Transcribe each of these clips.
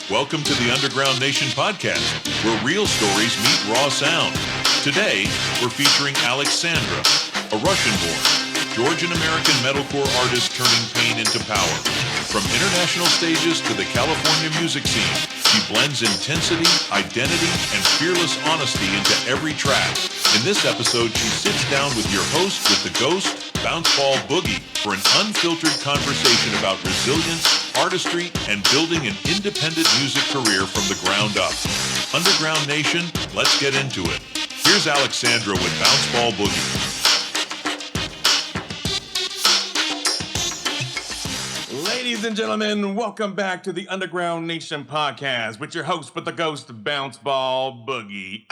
Welcome to the Underground Nation podcast, where real stories meet raw sound. Today, we're featuring Alex Sandra, a Russian-born, Georgian-American metalcore artist turning pain into power. From international stages to the California music scene, she blends intensity, identity, and fearless honesty into every track. In this episode, she sits down with your host with the ghost, Bounce Ball Boogie, for an unfiltered conversation about resilience, artistry, and building an independent music career from the ground up. Underground Nation, let's get into it. Here's Alex Sandra with Bounce Ball Boogie. Ladies and gentlemen, welcome back to the Underground Nation podcast with your host with the ghost, Bounce Ball Boogie.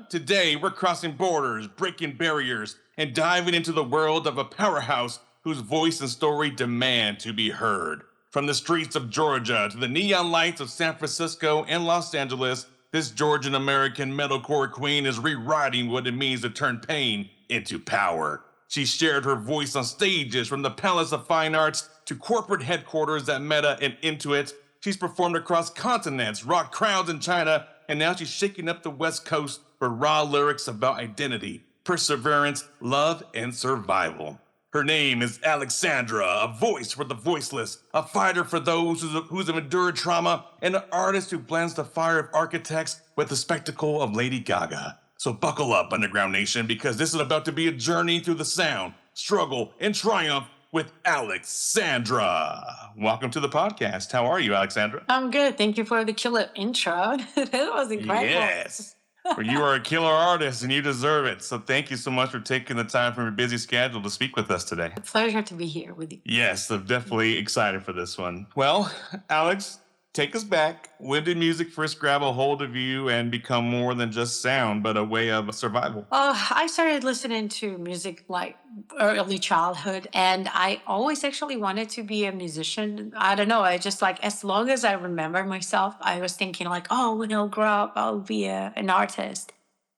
Today, we're crossing borders, breaking barriers, and diving into the world of a powerhouse whose voice and story demand to be heard. From the streets of Georgia to the neon lights of San Francisco and Los Angeles, this Georgian-American metalcore queen is rewriting what it means to turn pain into power. She shared her voice on stages from the Palace of Fine Arts to corporate headquarters at Meta and Intuit. She's performed across continents, rocked crowds in China, and now she's shaking up the West Coast with raw lyrics about identity, perseverance, love, and survival. Her name is Alex Sandra, a voice for the voiceless, a fighter for those who have endured trauma, and an artist who blends the fire of architects with the spectacle of Lady Gaga. So buckle up, Underground Nation, because this is about to be a journey through the sound, struggle, and triumph with Alex Sandra. Welcome to the podcast. How are you, Alexandra? I'm good. Thank you for the killer intro. That was incredible. Yes. Well, you are a killer artist and you deserve it. So thank you so much for taking the time from your busy schedule to speak with us today. A pleasure to be here with you. Yes, I'm definitely excited for this one. Well, Alex, take us back. When did music first grab a hold of you and become more than just sound, but a way of survival? I started listening to music like early childhood, and I always actually wanted to be a musician. I don't know. I just like, as long as I remember myself, I was thinking like, oh, when I'll grow up, I'll be an artist.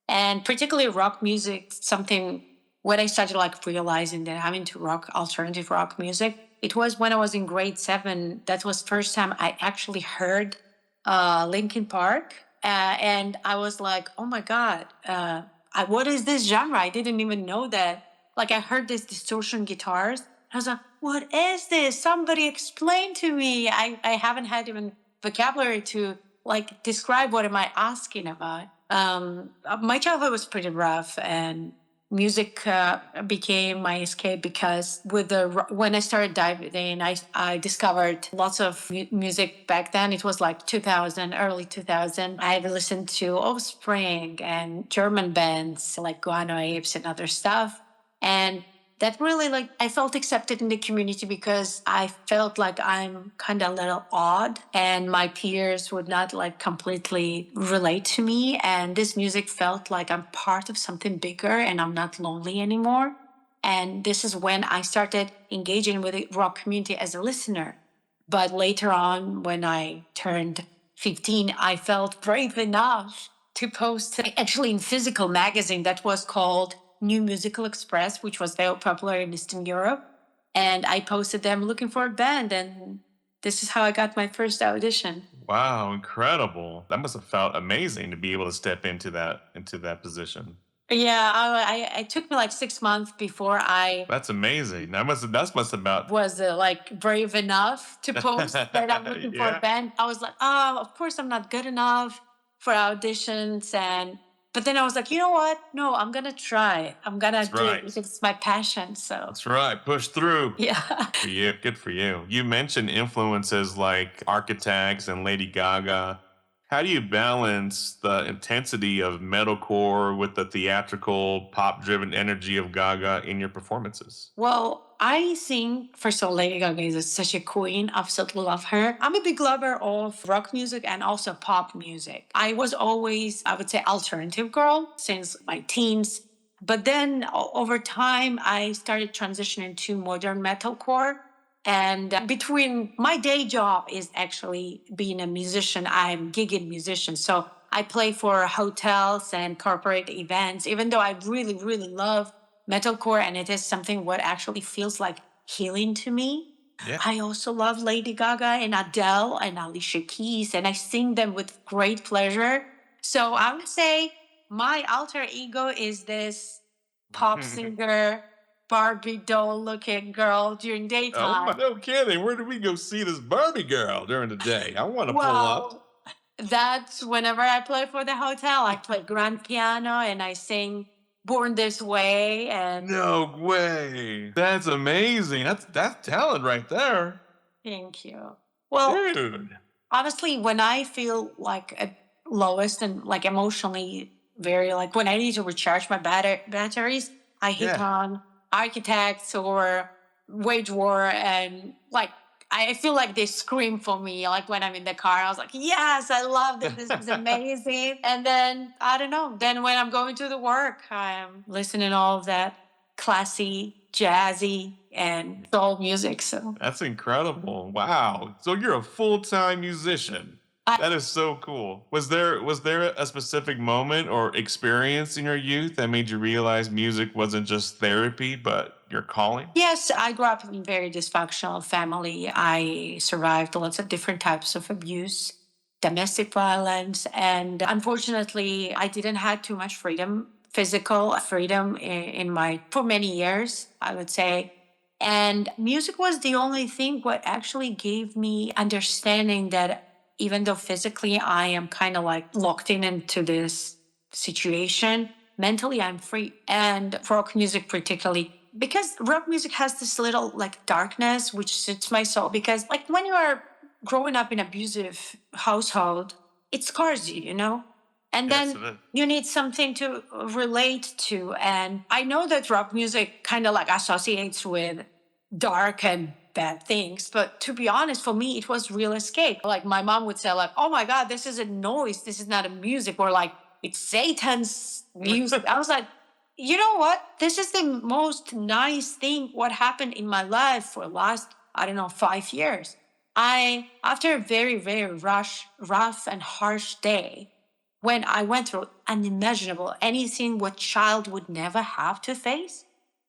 And particularly rock music, something when I started like realizing that I'm into rock, alternative rock music. It was when I was in grade 7. That was first time I actually heard Linkin Park. And I was like, oh my God, what is this genre? I didn't even know that. Like I heard this distortion guitars. I was like, what is this? Somebody explain to me. I haven't had even vocabulary to like describe what am I asking about. My childhood was pretty rough, and music became my escape because when I started diving in, I discovered lots of music back then. It was like 2000, early 2000. I listened to Offspring and German bands like Guano Apes and other stuff. And that really like I felt accepted in the community because I felt like I'm kind of a little odd and my peers would not like completely relate to me. And this music felt like I'm part of something bigger and I'm not lonely anymore. And this is when I started engaging with the rock community as a listener. But later on, when I turned 15, I felt brave enough to post actually in physical magazine that was called New Musical Express, which was very popular in Eastern Europe. And I posted them looking for a band. And this is how I got my first audition. Wow, incredible. That must have felt amazing to be able to step into that position. Yeah, it took me like 6 months before I That's amazing. That must about was like brave enough to post that I'm looking for a band. I was like, oh, of course I'm not good enough for auditions. But then I was like, you know what? No, I'm going to try. I'm going to do it because it's my passion. So that's right. Push through. Yeah. For you. Good for you. You mentioned influences like Architects and Lady Gaga. How do you balance the intensity of metalcore with the theatrical, pop-driven energy of Gaga in your performances? Well, I think, first of all, Lady Gaga is such a queen. Absolutely love her. I'm a big lover of rock music and also pop music. I was always, I would say, alternative girl since my teens. But then over time, I started transitioning to modern metalcore. And between my day job is actually being a musician. I'm gigging musician. So I play for hotels and corporate events, even though I really, really love metalcore, and it is something what actually feels like healing to me. Yeah. I also love Lady Gaga and Adele and Alicia Keys, and I sing them with great pleasure. So I would say my alter ego is this pop singer, Barbie doll looking girl during Oh my, daytime. no kidding. Where did we go see this Barbie girl during the day? I want to pull up. Well, that's whenever I play for the hotel. I play grand piano and I sing Born This Way. And No way. That's amazing. That's talent right there. thank you. Well, Dude. honestly, when I feel like at lowest and like emotionally very like when I need to recharge my batteries, I hit Yeah. on architects or wage war and like I feel like they scream for me. Like when I'm in the car, I was like, yes, I love this. This is amazing. And then I don't know. Then when I'm going to the work, I'm listening to all of that classy, jazzy, and soul music. So That's incredible. Wow. So you're a full-time musician. I That is so cool. Was there a specific moment or experience in your youth that made you realize music wasn't just therapy, but your calling? Yes, I grew up in a very dysfunctional family. I survived lots of different types of abuse, domestic violence, and unfortunately, I didn't have too much freedom, physical freedom in my for many years, I would say. And music was the only thing what actually gave me understanding that even though physically I am kind of like locked into this situation, mentally I'm free. And rock music particularly because rock music has this little like darkness which suits my soul because like when you are growing up in abusive household it scars you, you know, and Yes, then it is. you need something to relate to. And I know that rock music kind of like associates with dark and bad things, but to be honest, for me it was real escape. Like my mom would say like, oh my god, this is a noise, this is not a music, or like it's Satan's music. I was like, you know what, this is the most nice thing what happened in my life for the last I don't know 5 years. I after a very rough and harsh day when I went through unimaginable anything what child would never have to face,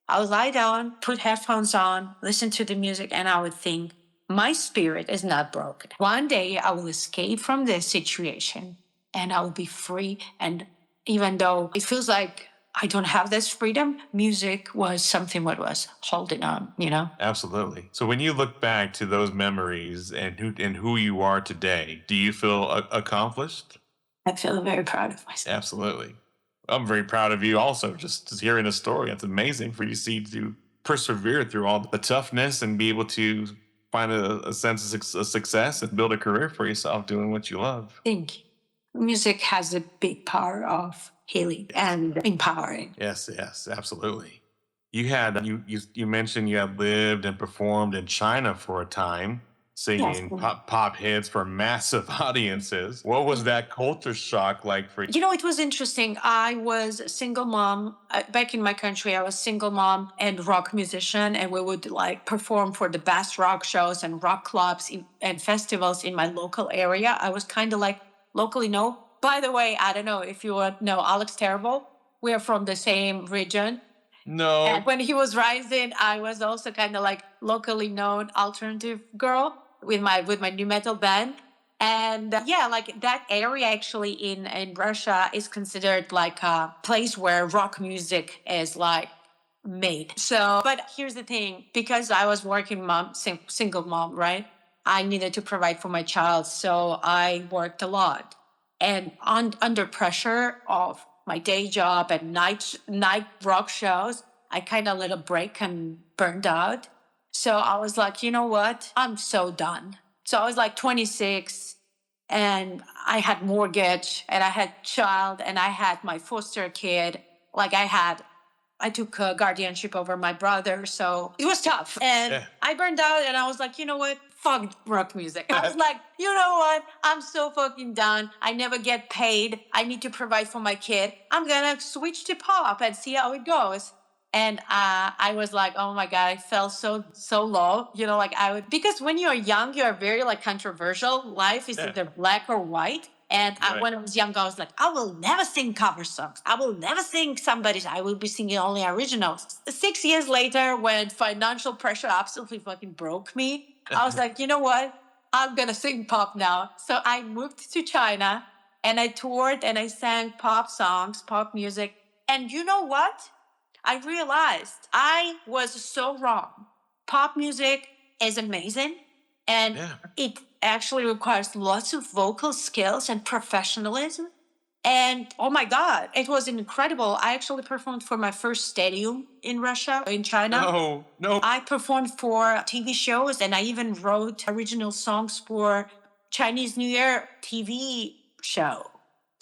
I would lie down, put headphones on, listen to the music, and I would think, my spirit is not broken. One day I will escape from this situation and I will be free. And even though it feels like I don't have this freedom, music was something what was holding on, you know? Absolutely. So when you look back to those memories and who you are today, do you feel accomplished? I feel very proud of myself. Absolutely. I'm very proud of you also, just hearing the story. It's amazing for you to see to persevere through all the toughness and be able to find a sense of success and build a career for yourself doing what you love. Think music has a big power of healing and empowering. Yes, yes, absolutely. You mentioned you had lived and performed in China for a time, Yes. singing pop hits for massive audiences. What was that culture shock like for you? You know, it was interesting. I was a single mom back in my country. I was single mom and rock musician, and we would like perform for the best rock shows and rock clubs and festivals in my local area. I was kind of like locally known. By the way, I don't know if you would know Alex Terrible. We are from the same region. No. And when he was rising, I was also kind of like locally known alternative girl with my new metal band. And yeah, like that area actually in Russia is considered like a place where rock music is like made. So, but here's the thing, because I was working mom, single mom, right? I needed to provide for my child, so I worked a lot. And under pressure of my day job and night rock shows, I kind of let a break and burned out. So I was like, you know what? I'm so done. So I was like 26 and I had mortgage and I had child and I had my foster kid. Like I took guardianship over my brother, so it was tough. And Yeah. I burned out, and I was like, you know what? Fuck rock music. I was like, you know what? I'm so fucking done. I never get paid. I need to provide for my kid. I'm gonna switch to pop and see how it goes. And I was like, oh my god, I felt so low. You know, like I would because when you're young, you are very like controversial. Life is Yeah. either black or white. And Right. when I was young, I was like, I will never sing cover songs. I will never sing somebody's. I will be singing only originals. 6 years later, when financial pressure absolutely fucking broke me, I was like, you know what? I'm going to sing pop now. So I moved to China and I toured and I sang pop songs, pop music. And you know what? I realized I was so wrong. Pop music is amazing and Yeah. it actually requires lots of vocal skills and professionalism. And oh my God, it was incredible. I actually performed for my first stadium in Russia, in China. No. I performed for TV shows and I even wrote original songs for Chinese New Year TV show.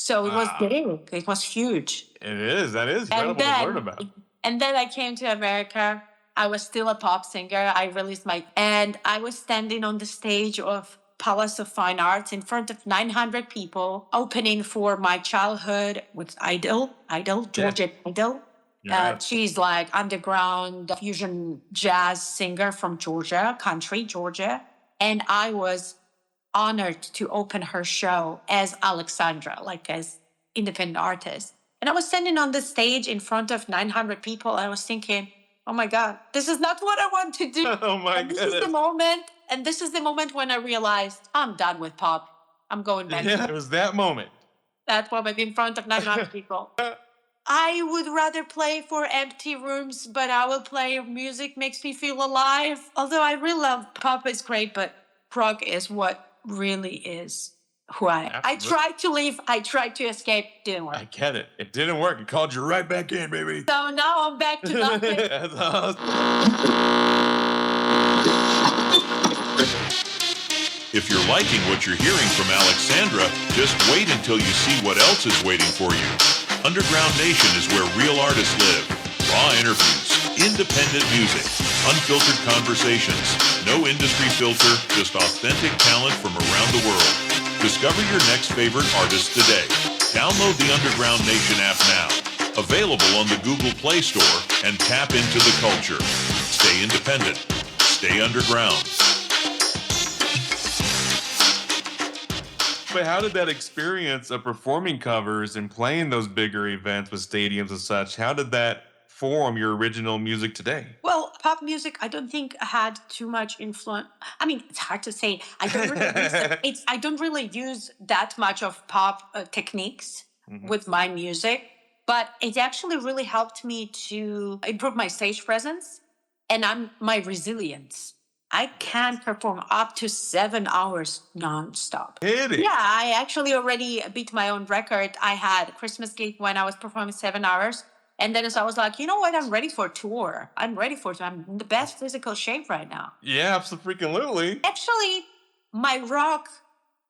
So it was Wow. big. It was huge. It is. That is And incredible to learn then, about. and then I came to America. I was still a pop singer. I released and I was standing on the stage of Palace of Fine Arts in front of 900 people, opening for my childhood with Georgian Idol. Right. She's like underground fusion jazz singer from Georgia, country Georgia, and I was honored to open her show as Alex Sandra, like as independent artist. And I was standing on the stage in front of 900 people. And I was thinking, oh my God, this is not what I want to do. Oh my and this is the goodness. moment. And this is the moment when I realized I'm done with pop. I'm going back Yeah, to it was that moment. that moment in front of 900 people. I would rather play for empty rooms, but I will play music makes me feel alive. Although I really love pop is great, but rock is what really is who I am. I Absolutely. tried to leave, I tried to escape, didn't work. I get it. It didn't work. It called you right back in, baby. So now I'm back to nothing. That's awesome. If you're liking what you're hearing from Alex Sandra, just wait until you see what else is waiting for you. Underground Nation is where real artists live. Raw interviews, independent music, unfiltered conversations, no industry filter, just authentic talent from around the world. Discover your next favorite artist today. Download the Underground Nation app now. Available on the Google Play Store and tap into the culture. Stay independent. Stay underground. But how did that experience of performing covers and playing those bigger events with stadiums and such, how did that form your original music today? Well, pop music, I don't think had too much influence. I mean, it's hard to say. I don't really use I don't really use that much of pop techniques with my music, but it actually really helped me to improve my stage presence and my resilience. I can perform up to 7 hours nonstop. Hit it. Yeah, I actually already beat my own record. I had a Christmas gig when I was performing 7 hours. And then so I was like, you know what? I'm ready for a tour. I'm in the best physical shape right now. Yeah, absolutely. Actually, my rock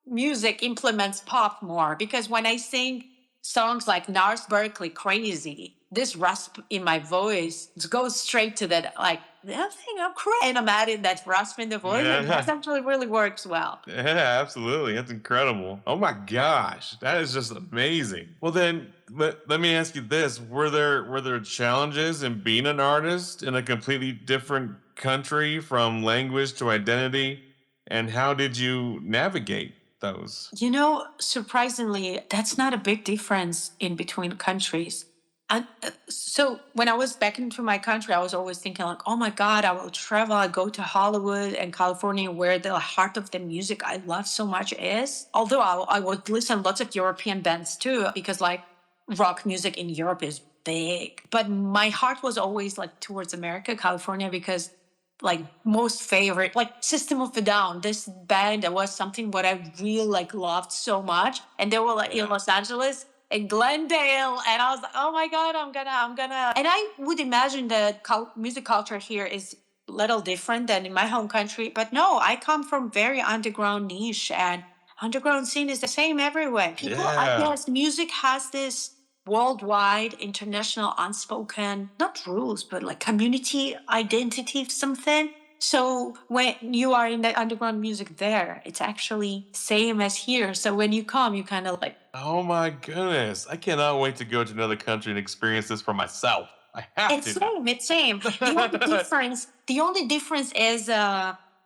music implements pop more because when I sing songs like Nars Berkeley, Crazy, this rasp in my voice goes straight to that, like, that thing I'm crazy. And I'm adding that rasp in the voice. And that actually really works well. Yeah, absolutely. That's incredible. Oh my gosh, that is just amazing. Well, then let me ask you this: were there challenges in being an artist in a completely different country, from language to identity, and how did you navigate those? You know, surprisingly, that's not a big difference in between countries. And so when I was back into my country, I was always thinking like, oh my God, I will travel, I go to Hollywood and California where the heart of the music I love so much is. Although I would listen lots of European bands too, because like rock music in Europe is big. But my heart was always like towards America, California, because like most favorite, like System of a Down, this band that was something what I really like loved so much. And they were like in Los Angeles and Glendale. And I was like, oh my God, I'm gonna. And I would imagine that music culture here is a little different than in my home country. But no, I come from very underground niche and underground scene is the same everywhere. People, I guess music has this worldwide, international, unspoken, not rules, but like community identity, something. So when you are in the underground music there, it's actually same as here. So when you come, you kind of like, Oh my goodness, I cannot wait to go to another country and experience this for myself. I have it's to. same, it's same. The only difference is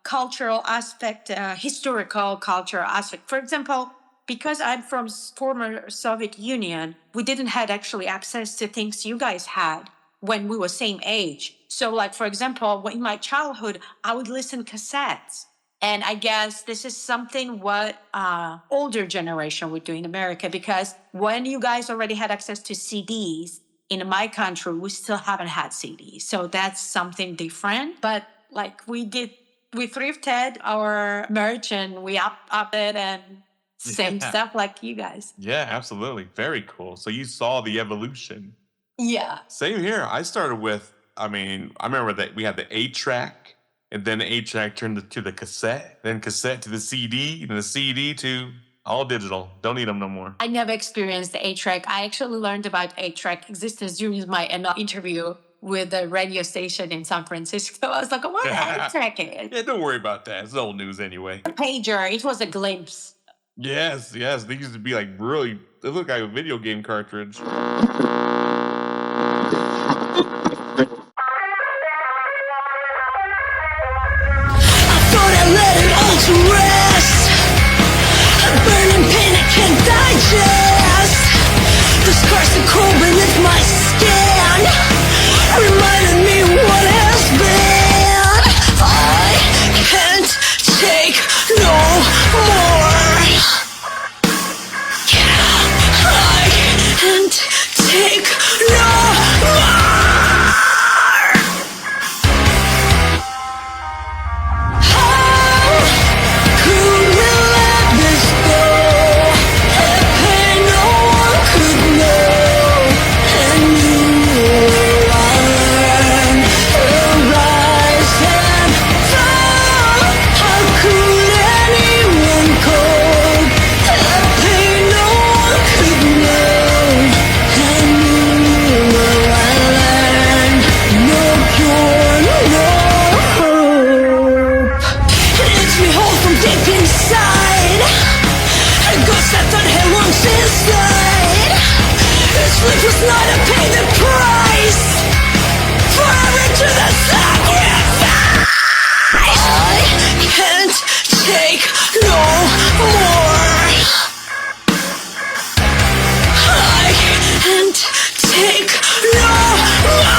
cultural aspect, historical cultural aspect. For example, because I'm from former Soviet Union, we didn't had actually access to things you guys had when we were same age. So like, for example, in my childhood, I would listen cassettes. And I guess this is something what older generation would do in America, because when you guys already had access to CDs, in my country, we still haven't had CDs. So that's something different. But like we thrifted our merch and we up it and same Yeah. stuff like you guys. Yeah, absolutely. Very cool. So you saw the evolution. Yeah. Same here. I started with, I remember that we had the 8-track, and then the 8-track turned to the cassette, then cassette to the CD, and the CD to all digital. Don't need them no more. I never experienced the 8-track. I actually learned about 8-track existence during my interview with the radio station in San Francisco. I was like, what 8-track is? Yeah, don't worry about that. It's old news anyway. Pager, it was a glimpse. Yes. They used to be like really, they look like a video game cartridge. Burning pain I can't digest. The scars that crawl beneath my skin reminded me what has been. I can't take no more. I can't take no more. Sleep was not a pay the price. Forever to the sacrifice. I can't take no more. I can't take no more.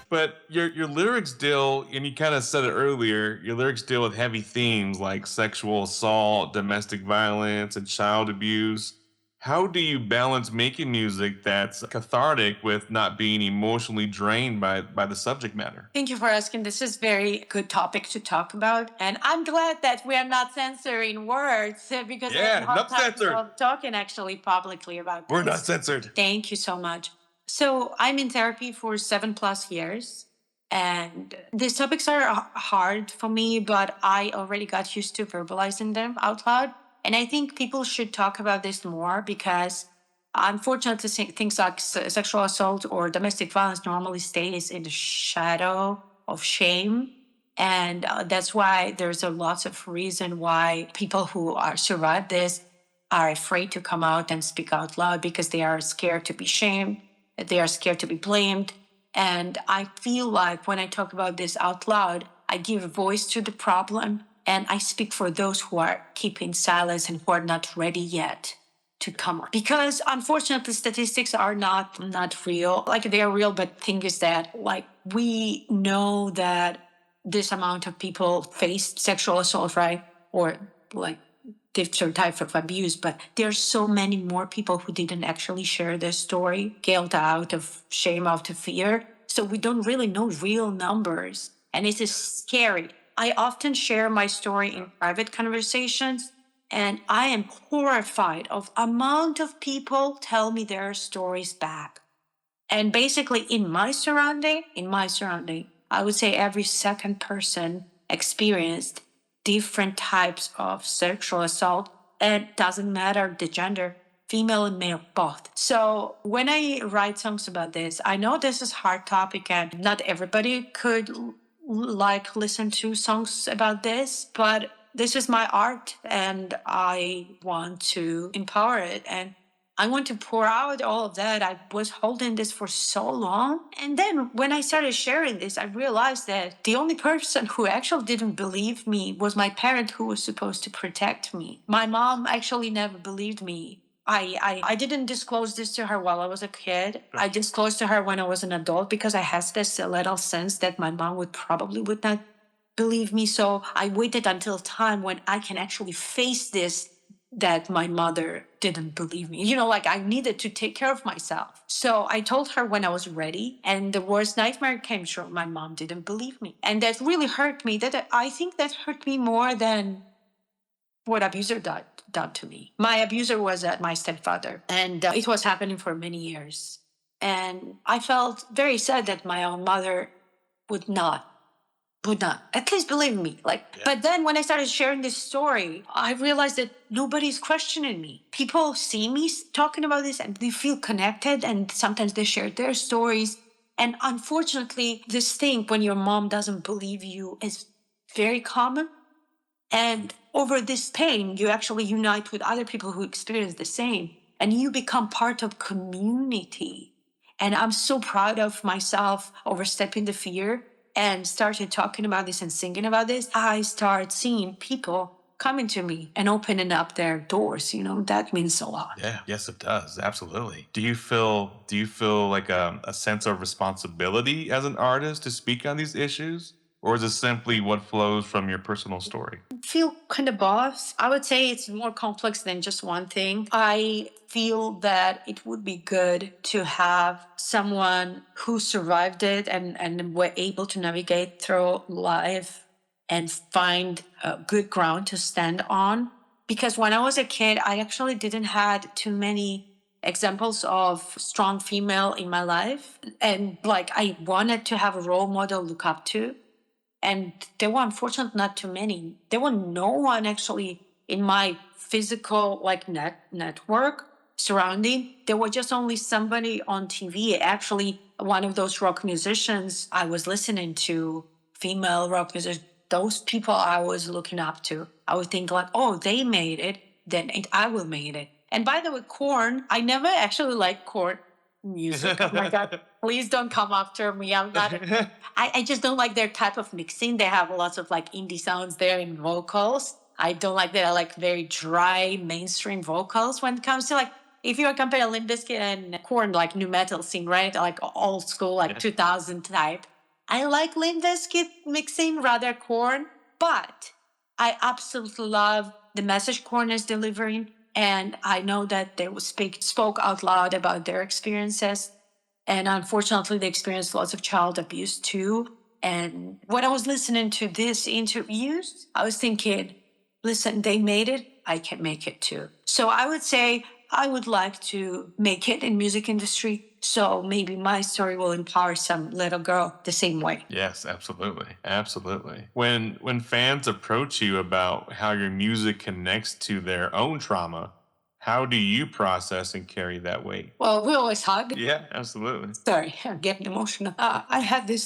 But your lyrics deal, and you kind of said it earlier, your lyrics deal with heavy themes like sexual assault, domestic violence, and child abuse. How do you balance making music that's cathartic with not being emotionally drained by the subject matter? Thank you for asking. This is very good topic to talk about. And I'm glad that we are not censoring words because I have a hard not time censored. talking actually publicly about this. We're not censored. Thank you so much. So I'm in therapy for 7+ years. And these topics are hard for me, but I already got used to verbalizing them out loud. And I think people should talk about this more because unfortunately, things like sexual assault or domestic violence normally stays in the shadow of shame. And that's why there's a lot of reason why people who are survived this are afraid to come out and speak out loud because they are scared to be shamed. They are scared to be blamed. And I feel like when I talk about this out loud, I give voice to the problem and I speak for those who are keeping silence and who are not ready yet to come up. Because unfortunately, statistics are not real. Like they are real, but thing is that like we know that this amount of people face sexual assault, right? Or like different types of abuse, but there's so many more people who didn't actually share their story, guilt out of shame, out of fear. So we don't really know real numbers. And it is scary. I often share my story in private conversations, and I am horrified of amount of people tell me their stories back. And basically in my surrounding, I would say every second person experienced different types of sexual assault. And it doesn't matter the gender, female and male, both. So when I write songs about this, I know this is hard topic and not everybody could like listen to songs about this, but this is my art and I want to empower it. And I want to pour out all of that. I was holding this for so long. And then when I started sharing this, I realized that the only person who actually didn't believe me was my parent, who was supposed to protect me. My mom actually never believed me. I didn't disclose this to her while I was a kid. I disclosed to her when I was an adult because I had this little sense that my mom would not believe me. So I waited until time when I can actually face this, that my mother didn't believe me. Like I needed to take care of myself. So I told her when I was ready, and the worst nightmare came true. My mom didn't believe me. And that really hurt me. I think that hurt me more than what abuser done to me. My abuser was my stepfather, and it was happening for many years. And I felt very sad that my own mother would not at least believe me. But then when I started sharing this story, I realized that nobody's questioning me. People see me talking about this and they feel connected, and sometimes they share their stories. And unfortunately, this thing when your mom doesn't believe you is very common. And over this pain, you actually unite with other people who experience the same, and you become part of community. And I'm so proud of myself overstepping the fear and started talking about this and singing about this. I start seeing people coming to me and opening up their doors. That means a lot. Yeah, yes, it does. Absolutely. Do you feel like a sense of responsibility as an artist to speak on these issues? Or is it simply what flows from your personal story? Feel kind of boss. I would say it's more complex than just one thing. I feel that it would be good to have someone who survived it and were able to navigate through life and find a good ground to stand on. Because when I was a kid, I actually didn't had too many examples of strong female in my life. And I wanted to have a role model look up to. And there were unfortunately not too many. There were no one actually in my physical network surrounding. There was just only somebody on TV. Actually, one of those rock musicians I was listening to, female rock musicians, those people I was looking up to. I would think oh, they made it, then I will make it. And by the way, Korn, I never actually liked Korn music. Oh my God, please don't come after me. I'm not. I just don't like their type of mixing. They have lots of indie sounds there in vocals. I don't like their very dry mainstream vocals when it comes to if you compare Limp Bizkit and Korn, new metal scene, right? Old school, 2000 type. I like Limp Bizkit mixing rather Korn, but I absolutely love the message Korn is delivering. And I know that they spoke out loud about their experiences. And unfortunately, they experienced lots of child abuse too. And when I was listening to these interviews, I was thinking, listen, they made it, I can make it too. So I would say I would like to make it in music industry. So maybe my story will empower some little girl the same way. Yes, absolutely. Absolutely. When fans approach you about how your music connects to their own trauma, how do you process and carry that weight? Well, we always hug. Yeah, absolutely. Sorry, I'm getting emotional. I had this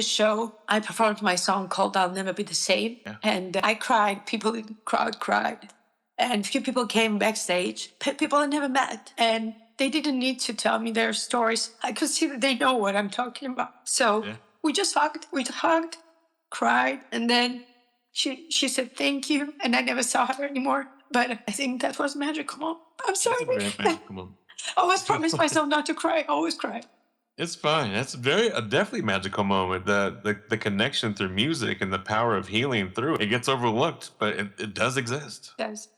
show. I performed my song called I'll Never Be the Same. Yeah. And I cried. People in the crowd cried. And a few people came backstage, people I never met. And they didn't need to tell me their stories. I could see that they know what I'm talking about. So we just hugged. We hugged, cried. And then she said, thank you. And I never saw her anymore. But I think that was magical. I'm sorry. That's a very magical moment. I always promised myself not to cry. I always cry. It's fine. That's a definitely magical moment. The connection through music and the power of healing through it gets overlooked, but it does exist. It does.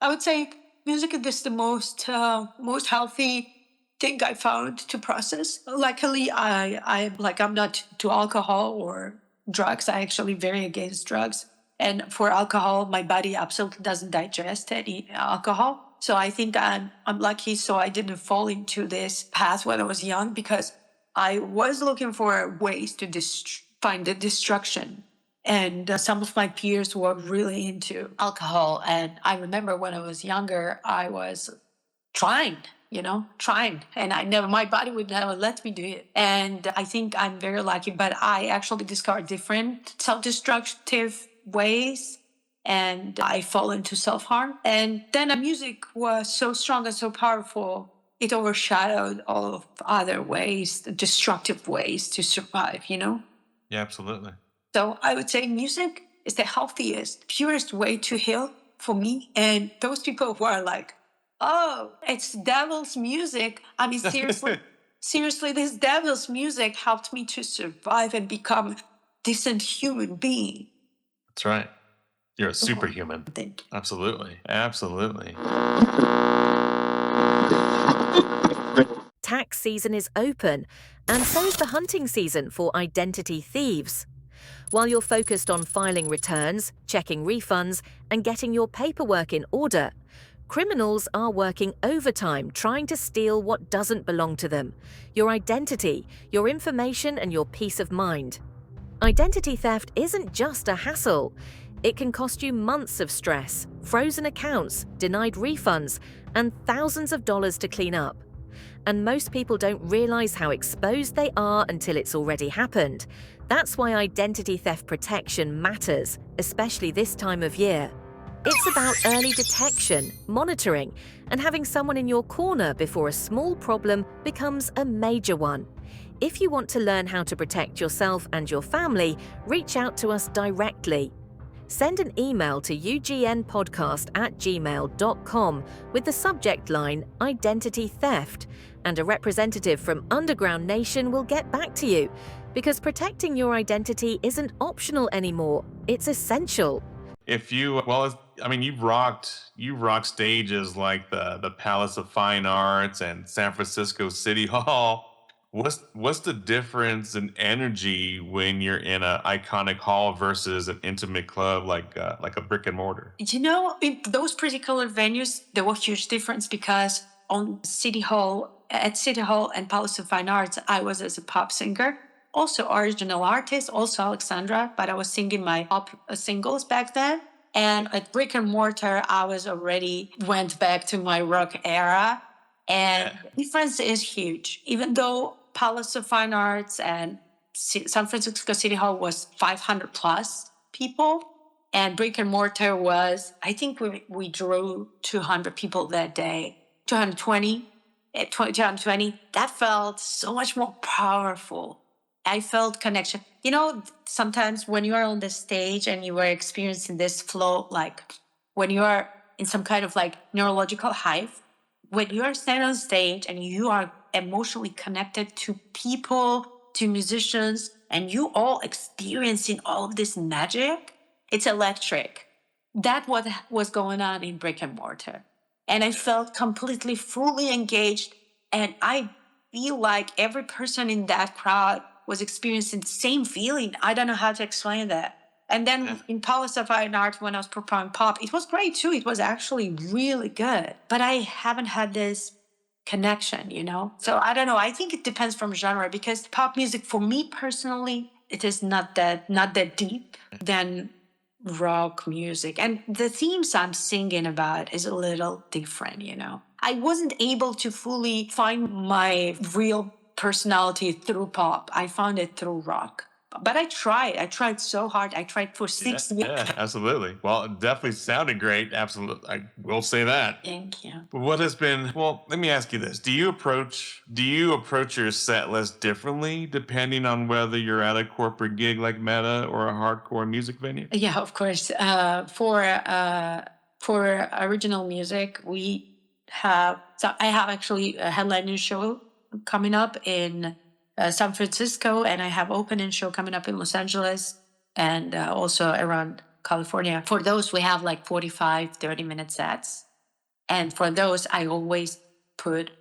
I would say music is the most healthy thing I found to process. Luckily, I'm not to alcohol or drugs. I actually very against drugs. And for alcohol, my body absolutely doesn't digest any alcohol. So I think I'm lucky. So I didn't fall into this path when I was young, because I was looking for ways to find the destruction. And some of my peers were really into alcohol. And I remember when I was younger, I was trying. And my body would never let me do it. And I think I'm very lucky, but I actually discovered different self-destructive ways. and I fall into self-harm. And then music was so strong and so powerful, it overshadowed all of other ways, the destructive ways to survive, you know? Yeah, absolutely. So I would say music is the healthiest, purest way to heal for me. And those people who are like, oh, it's devil's music. I mean, seriously, seriously, this devil's music helped me to survive and become a decent human being. That's right. You're a superhuman. Thank you. Absolutely. Absolutely. Tax season is open, and so is the hunting season for identity thieves. While you're focused on filing returns, checking refunds, and getting your paperwork in order, criminals are working overtime trying to steal what doesn't belong to them: your identity, your information, and your peace of mind. Identity theft isn't just a hassle. It can cost you months of stress, frozen accounts, denied refunds, and thousands of dollars to clean up. And most people don't realize how exposed they are until it's already happened. That's why identity theft protection matters, especially this time of year. It's about early detection, monitoring, and having someone in your corner before a small problem becomes a major one. If you want to learn how to protect yourself and your family, reach out to us directly. Send an email to ugnpodcast@gmail.com with the subject line Identity Theft, and a representative from Underground Nation will get back to you, because protecting your identity isn't optional anymore, it's essential. If you, well, I mean, you've rocked stages like the Palace of Fine Arts and San Francisco City Hall. What's the difference in energy when you're in an iconic hall versus an intimate club like a brick and mortar? You know, in those particular venues, there was huge difference because at City Hall and Palace of Fine Arts, I was as a pop singer, also original artist, also Alex Sandra, but I was singing my pop singles back then. And at brick and mortar, I was already went back to my rock era. And the difference is huge. Even though Palace of Fine Arts and San Francisco City Hall was 500 plus people, and brick and mortar was, I think we drew 200 people that day, 220, 220. That felt so much more powerful. I felt connection. You know, sometimes when you are on the stage and you are experiencing this flow, like when you are in some kind of like neurological high, when you are standing on stage and you are emotionally connected to people, to musicians, and you all experiencing all of this magic, it's electric. That's what was going on in brick and mortar. And I felt completely fully engaged. And I feel like every person in that crowd was experiencing the same feeling. I don't know how to explain that. And then in Palace of Fine Art, when I was performing pop, it was great too. It was actually really good. But I haven't had this connection, you know? So I don't know. I think it depends from genre, because pop music, for me personally, it is not that deep than rock music. And the themes I'm singing about is a little different, you know? I wasn't able to fully find my real personality through pop. I found it through rock. But I tried so hard. I tried for 6 years. Yeah, absolutely. Well, it definitely sounded great. Absolutely. I will say that. Thank you. What has been, well, let me ask you this. Do you approach your set list differently depending on whether you're at a corporate gig like Meta or a hardcore music venue? Yeah, of course. For original music, I have actually a headlining show coming up in San Francisco, and I have opening show coming up in Los Angeles, and also around California. For those, we have like 45, 30-minute sets. And for those, I always put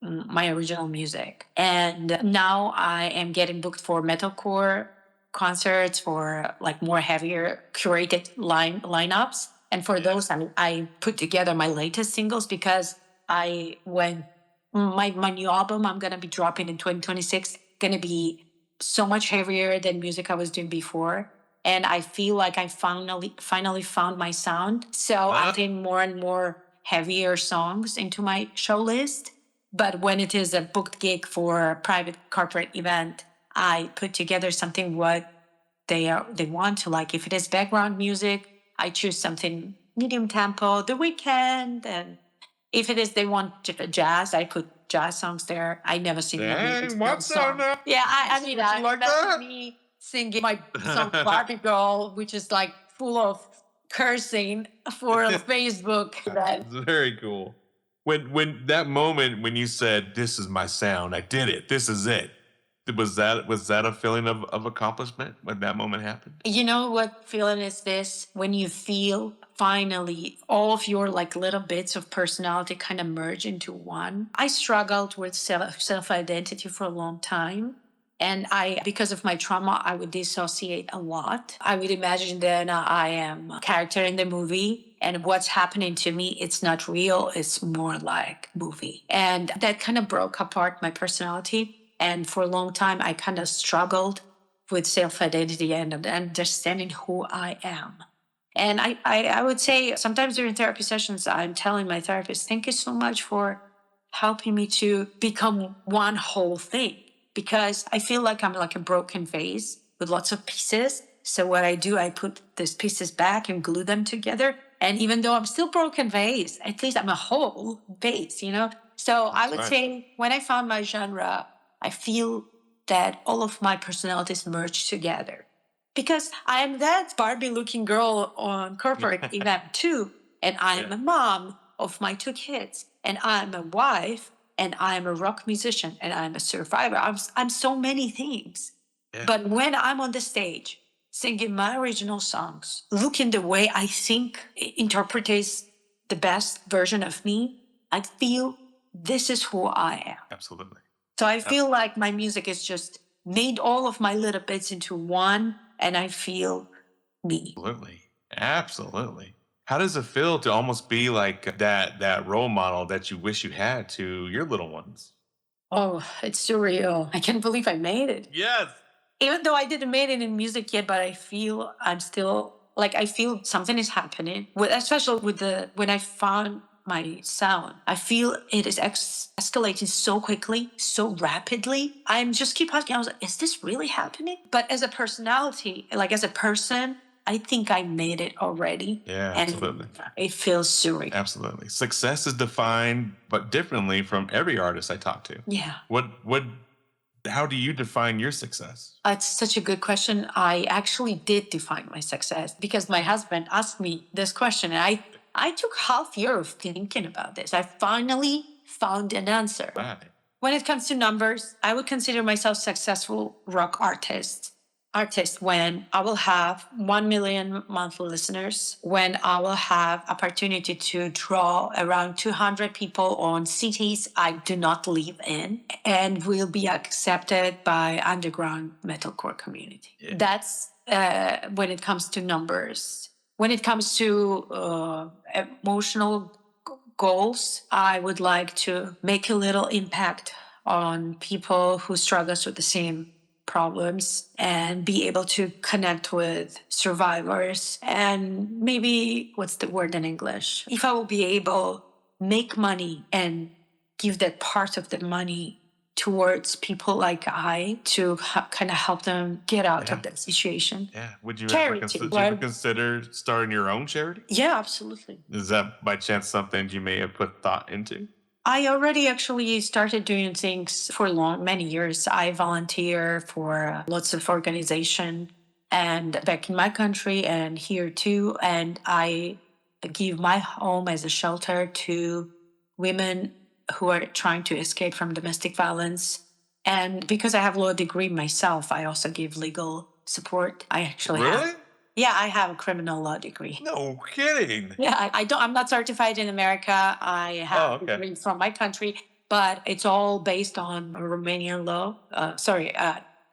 my original music. And now I am getting booked for metalcore concerts, for like more heavier curated lineups. And for those, I put together my latest singles, because my new album I'm going to be dropping in 2026 going to be so much heavier than music I was doing before. And I feel like I finally found my sound. So I'm putting more and more heavier songs into my show list. But when it is a booked gig for a private corporate event, I put together something what they want to like. If it is background music, I choose something medium tempo, The Weekend, and if it is they want jazz, I put jazz songs there. I never sing the Dang, Beatles what's song. that now? Yeah, I mean, You like that's that? me singing my song Barbie Girl, which is like full of cursing for Facebook. That It's very cool. When that moment when you said, "This is my sound, I did it. This is it." Was that a feeling of accomplishment when that moment happened? You know what feeling is this? When you feel finally all of your like little bits of personality kind of merge into one. I struggled with self identity for a long time. And because of my trauma, I would dissociate a lot. I would imagine that I am a character in the movie and what's happening to me, it's not real. It's more like movie. And that kind of broke apart my personality. And for a long time, I kind of struggled with self-identity and understanding who I am. And I would say sometimes during therapy sessions, I'm telling my therapist, thank you so much for helping me to become one whole thing. Because I feel like I'm like a broken vase with lots of pieces. So what I do, I put these pieces back and glue them together. And even though I'm still broken vase, at least I'm a whole vase, you know? So I would say when I found my genre, I feel that all of my personalities merge together. Because I am that Barbie looking girl on corporate event too. And I am a mom of my 2 kids. And I'm a wife. And I'm a rock musician. And I'm a survivor. I'm so many things. Yeah. But when I'm on the stage singing my original songs, looking the way I think interprets the best version of me, I feel this is who I am. Absolutely. So I feel like my music is just made all of my little bits into one, and I feel me. Absolutely. How does it feel to almost be like that role model that you wish you had to your little ones? Oh, it's surreal. I can't believe I made it. Yes. Even though I didn't made it in music yet, but I feel I'm still like I feel something is happening. Especially with when I found my sound, I feel it is escalating so quickly, so rapidly. I'm just keep asking. I was like, is this really happening? But as a personality, like as a person, I think I made it already. Yeah, and absolutely. It feels surreal. Absolutely. Success is defined but differently from every artist I talk to. Yeah. How do you define your success? It's such a good question. I actually did define my success because my husband asked me this question, and I took half year of thinking about this. I finally found an answer. Right. When it comes to numbers, I would consider myself successful rock artist when I will have 1 million monthly listeners, when I will have opportunity to draw around 200 people on cities I do not live in, and will be accepted by underground metalcore community. Yeah. That's when it comes to numbers. When it comes to emotional goals, I would like to make a little impact on people who struggles with the same problems and be able to connect with survivors. And maybe what's the word in English? If I will be able make money and give that part of the money towards people like I to kind of help them get out of that situation. Yeah. Would you Charity, ever right? consider starting your own charity? Yeah, absolutely. Is that by chance something you may have put thought into? I already actually started doing things for many years. I volunteer for lots of organization and back in my country and here too. And I give my home as a shelter to women who are trying to escape from domestic violence. And because I have law degree myself, I also give legal support. I actually have. Yeah, I have a criminal law degree. No kidding. Yeah, I don't. I'm not certified in America. I have a degree from my country, but it's all based on Romanian law.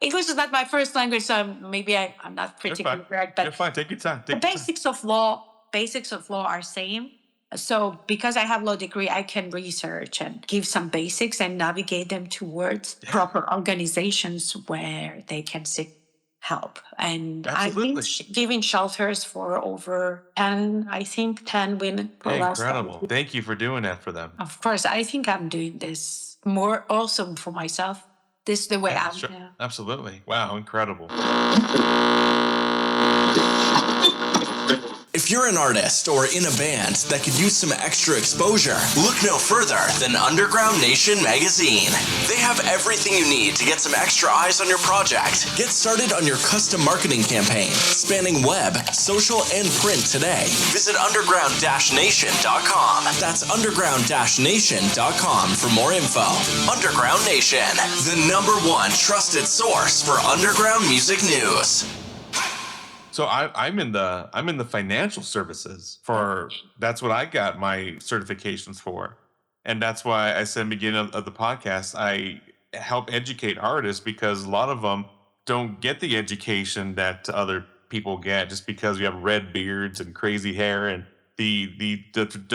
English is not my first language, so maybe I'm not particularly correct. But You're fine. Take your time. the basics of law are same. So because I have law degree, I can research and give some basics and navigate them towards proper organizations where they can seek help. And Absolutely. I've been giving shelters for over 10 women. Incredible. Thank you for doing that for them. Of course, I think I'm doing this more also for myself. This is the way I'm. Sure. Absolutely. Wow, incredible. If you're an artist or in a band that could use some extra exposure, look no further than Underground Nation magazine. They have everything you need to get some extra eyes on your project. Get started on your custom marketing campaign, spanning web, social, and print today. Visit underground-nation.com. That's underground-nation.com for more info. Underground Nation, the #1 trusted source for underground music news. So I'm in the financial services for. That's what I got my certifications for, and that's why I said in the beginning of the podcast I help educate artists, because a lot of them don't get the education that other people get just because we have red beards and crazy hair, and the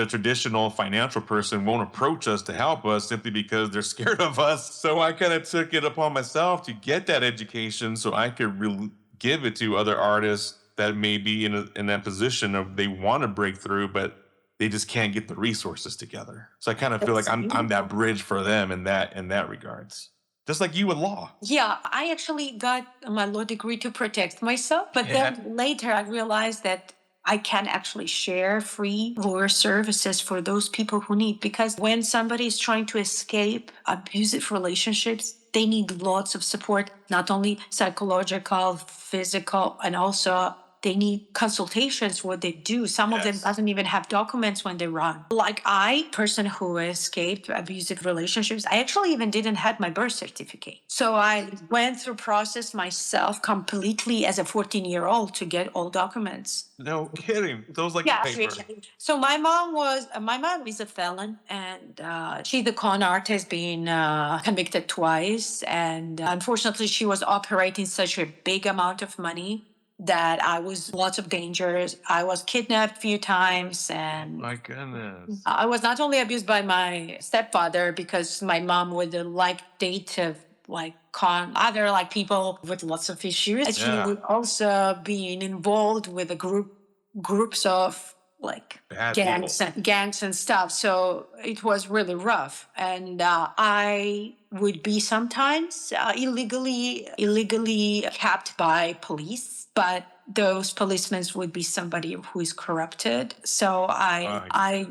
traditional financial person won't approach us to help us simply because they're scared of us. So I kind of took it upon myself to get that education so I could give it to other artists that may be in that position of they want to break through, but they just can't get the resources together. So I kind of feel like I'm that bridge for them in that regards. Just like you with law. Yeah, I actually got my law degree to protect myself, but then later I realized that I can actually share free lawyer services for those people who need, because when somebody is trying to escape abusive relationships, they need lots of support, not only psychological, physical, and also they need consultations what they do. Some of them doesn't even have documents when they run. Like person who escaped abusive relationships, I actually even didn't have my birth certificate. So I went through process myself completely as a 14-year-old to get all documents. No kidding. Those like paper. So my mom is a felon, and she's a con artist, being convicted twice. And unfortunately, she was operating such a big amount of money that I was lots of dangers. I was kidnapped a few times, and My goodness. I was not only abused by my stepfather, because my mom would date con other people with lots of issues. And she would also be involved with groups of Bad gangs and stuff. So it was really rough. And I would be sometimes illegally kept by police, but those policemen would be somebody who is corrupted. So I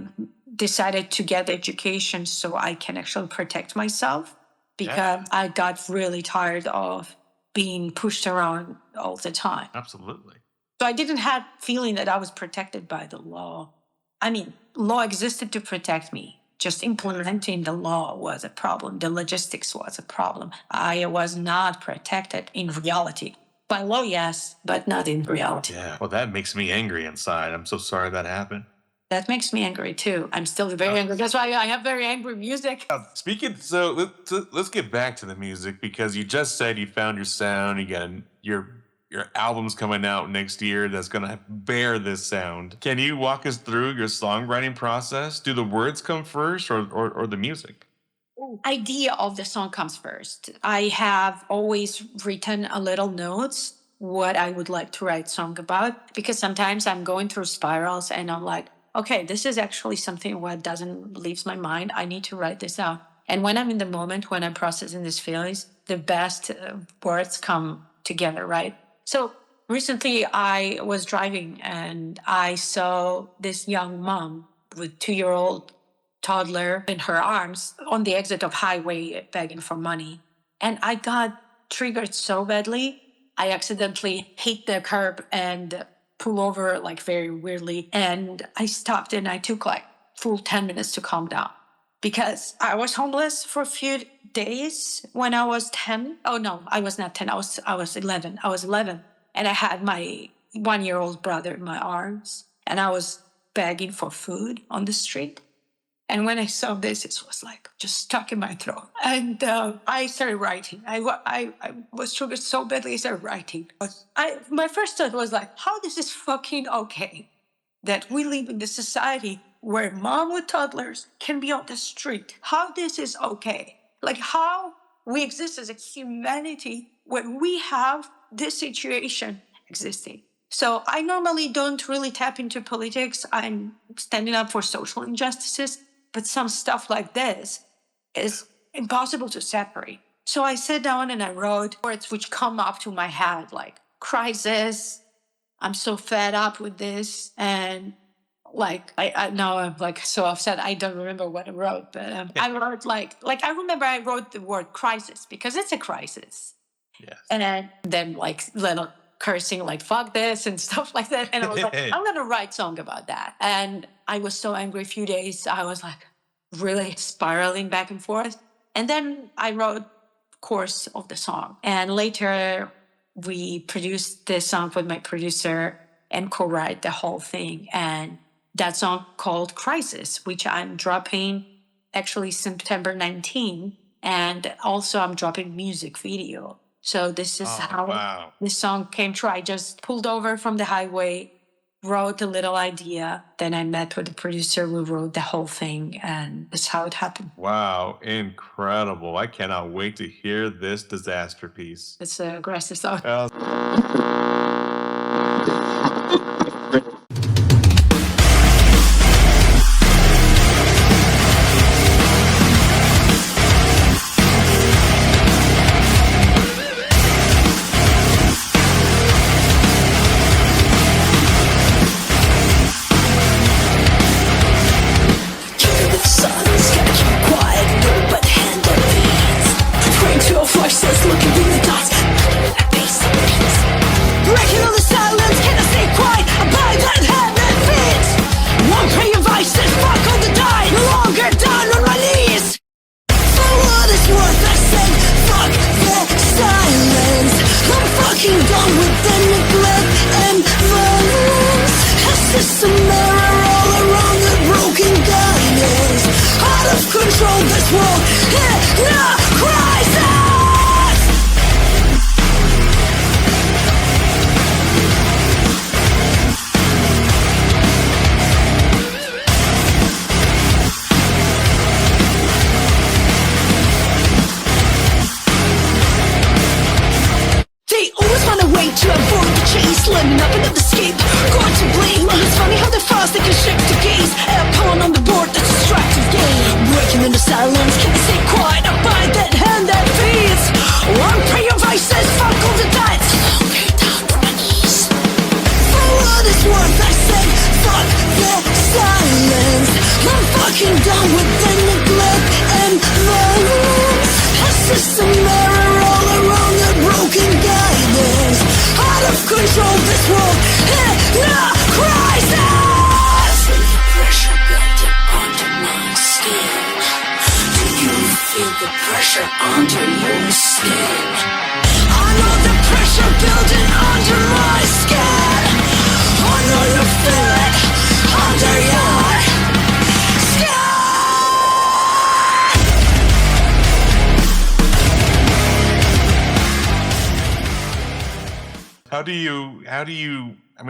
decided to get education so I can actually protect myself, because I got really tired of being pushed around all the time. Absolutely. So I didn't have feeling that I was protected by the law. I mean, law existed to protect me. Just implementing the law was a problem. The logistics was a problem. I was not protected in reality. By law, yes, but not in reality. Yeah. Well, that makes me angry inside. I'm so sorry that happened. That makes me angry too. I'm still very angry. That's why I have very angry music. So let's get back to the music, because you just said you found your sound. You got your album's coming out next year that's gonna bear this sound. Can you walk us through your songwriting process? Do the words come first, or the music? Idea of the song comes first. I have always written a little notes what I would like to write song about, because sometimes I'm going through spirals and I'm like, okay, this is actually something what doesn't leaves my mind. I need to write this out. And when I'm in the moment, when I'm processing these feelings, the best words come together, right? So recently I was driving and I saw this young mom with 2-year-old toddler in her arms on the exit of highway begging for money. And I got triggered so badly, I accidentally hit the curb and pull over very weirdly. And I stopped and I took full 10 minutes to calm down, because I was homeless for a few days when I was 10. Oh no, I was not 10. I was 11. I was 11. And I had my 1-year-old brother in my arms, and I was begging for food on the street. And when I saw this, it was just stuck in my throat. And I started writing. I was triggered so badly, I started writing. My first thought was how this is fucking okay that we live in this society where mom with toddlers can be on the street. How this is okay. How we exist as a humanity when we have this situation existing. So I normally don't really tap into politics. I'm standing up for social injustices. But some stuff like this is impossible to separate. So I sat down and I wrote words which come up to my head, like crisis, I'm so fed up with this. And like, I now I'm like so upset. I don't remember what I wrote, but I wrote like I remember I wrote the word crisis because it's a crisis. Yes. And then like little cursing like fuck this and stuff like that. And I was like, I'm gonna write song about that. And I was so angry a few days. I was like really spiraling back and forth. And then I wrote course of the song. And later we produced this song with my producer and co-write the whole thing. And that song called Crisis, which I'm dropping actually September 19. And also I'm dropping music video. So this is how this song came true. I just pulled over from the highway, wrote a little idea. Then I met with the producer. We wrote the whole thing, and that's how it happened. Wow, incredible. I cannot wait to hear this disaster piece. It's an aggressive song.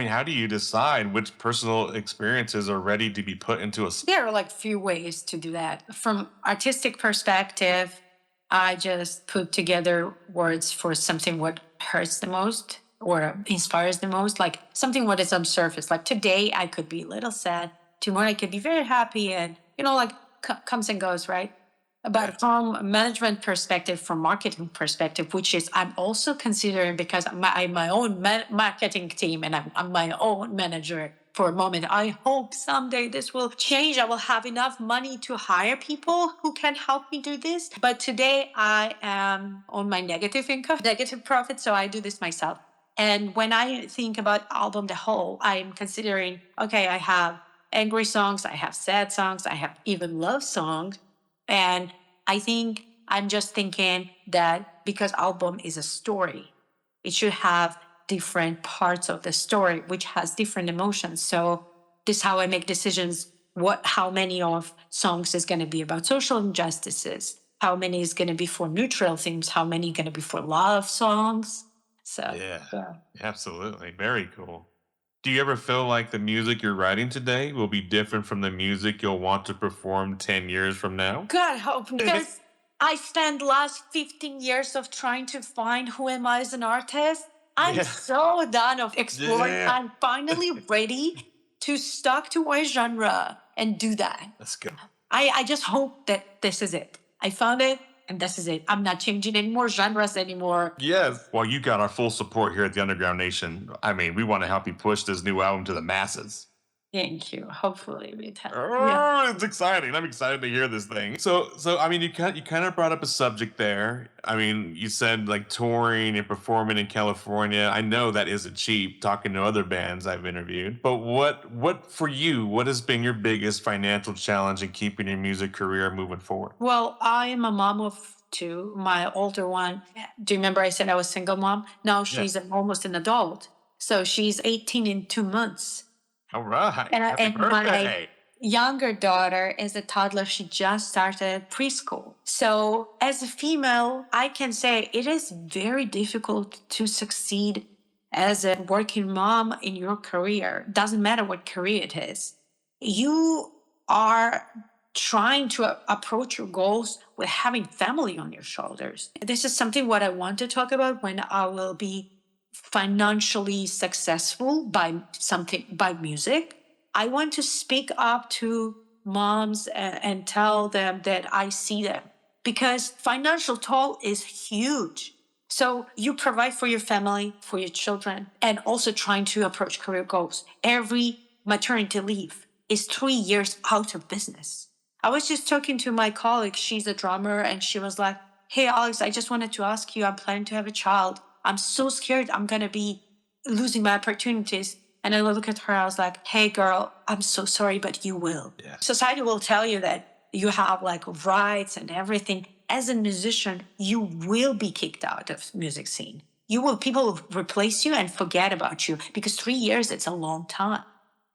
How do you decide which personal experiences are ready to be put into a song? There are like few ways to do that. From artistic perspective, I just put together words for something what hurts the most or inspires the most, like something what is on surface. Like today I could be a little sad, tomorrow I could be very happy, and like comes and goes, right? But from a management perspective, from marketing perspective, which is I'm also considering because I'm my own marketing team and I'm my own manager for a moment. I hope someday this will change. I will have enough money to hire people who can help me do this. But today I am on my negative income, negative profit, so I do this myself. And when I think about album the whole, I'm considering, okay, I have angry songs, I have sad songs, I have even love songs. And I think I'm just thinking that because album is a story, it should have different parts of the story, which has different emotions. So this is how I make decisions. How many of songs is going to be about social injustices? How many is going to be for neutral themes? How many going to be for love songs? So yeah, absolutely. Very cool. Do you ever feel like the music you're writing today will be different from the music you'll want to perform 10 years from now? God hope, because I spent last 15 years of trying to find who am I as an artist. I'm so done of exploring. Yeah. I'm finally ready to stuck to my genre and do that. Let's go. I just hope that this is it. I found it And this is it. I'm not changing any more genres anymore. Yes. Well, you got our full support here at the Underground Nation. I mean, we want to help you push this new album to the masses. Thank you. Hopefully we can. Oh, it's exciting. I'm excited to hear this thing. So I mean, you kind of brought up a subject there. I mean, you said like touring and performing in California. I know that isn't cheap, talking to other bands I've interviewed. But what for you, what has been your biggest financial challenge in keeping your music career moving forward? Well, I am a mom of two. My older one, do you remember I said I was single mom? Now she's almost an adult. So she's 18 in 2 months. All right. And, Happy and birthday. my younger daughter is a toddler. She just started preschool. So as a female, I can say it is very difficult to succeed as a working mom in your career. Doesn't matter what career it is. You are trying to approach your goals with having family on your shoulders. This is something what I want to talk about when I will be financially successful by music. I want to speak up to moms and tell them that I see them, because financial toll is huge. So you provide for your family, for your children, and also trying to approach career goals. Every maternity leave is 3 years out of business. I was just talking to my colleague. She's a drummer, and she was like, "Hey, Alex, I just wanted to ask you, I'm planning to have a child. I'm so scared I'm going to be losing my opportunities." And I look at her, I was like, "Hey, girl, I'm so sorry, but you will." Yeah. Society will tell you that you have like rights and everything. As a musician, you will be kicked out of music scene. People will replace you and forget about you, because 3 years, it's a long time.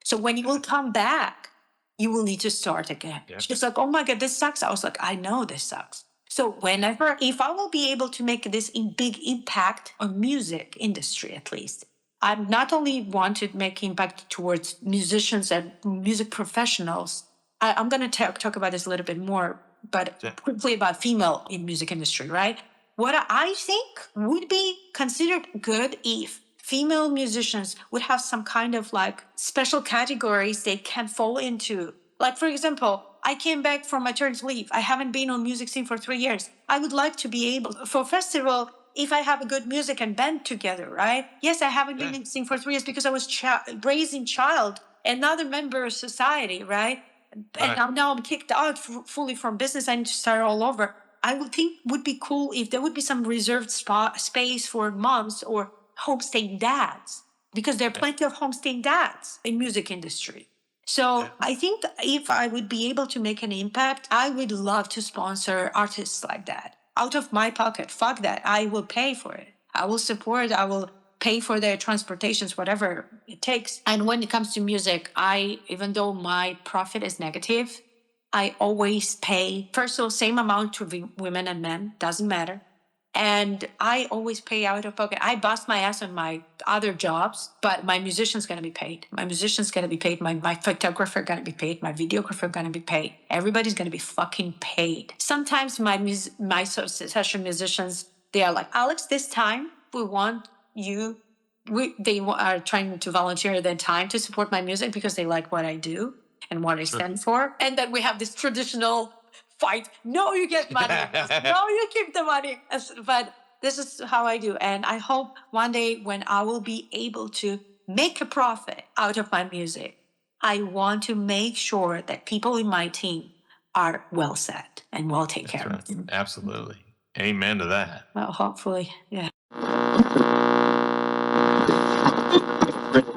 So when you will come back, you will need to start again. Yeah. She's like, "Oh my God, this sucks." I was like, "I know this sucks." So if I will be able to make this big impact on music industry, at least, I'm not only want to make impact towards musicians and music professionals. I'm going to talk about this a little bit more, but quickly about female in music industry, right? What I think would be considered good if female musicians would have some kind of like special categories they can fall into. Like, for example, I came back from maternity leave. I haven't been on music scene for 3 years. I would like to be able, for festival, if I have a good music and band together, right? Yes, I haven't been in scene for 3 years because I was raising child, another member of society, right? And now I'm kicked out fully from business. I need to start all over. I would think would be cool if there would be some reserved space for moms or homestaying dads, because there are plenty of homestaying dads in music industry. So I think if I would be able to make an impact, I would love to sponsor artists like that out of my pocket. Fuck that. I will pay for it. I will support. I will pay for their transportations, whatever it takes. And when it comes to music, even though my profit is negative, I always pay, first of all, same amount to women and men, doesn't matter. And I always pay out of pocket. I bust my ass on my other jobs, but my musician's going to be paid. My musician's going to be paid. My photographer going to be paid. My videographer going to be paid. Everybody's going to be fucking paid. Sometimes my session musicians, they are like, "Alex, this time we want you." They are trying to volunteer their time to support my music because they like what I do and what I stand for. And then we have this traditional fight. No, you get money. No, you keep the money. But this is how I do. And I hope one day when I will be able to make a profit out of my music, I want to make sure that people in my team are well set and well taken care of. Absolutely. Amen to that. Well, hopefully, yeah.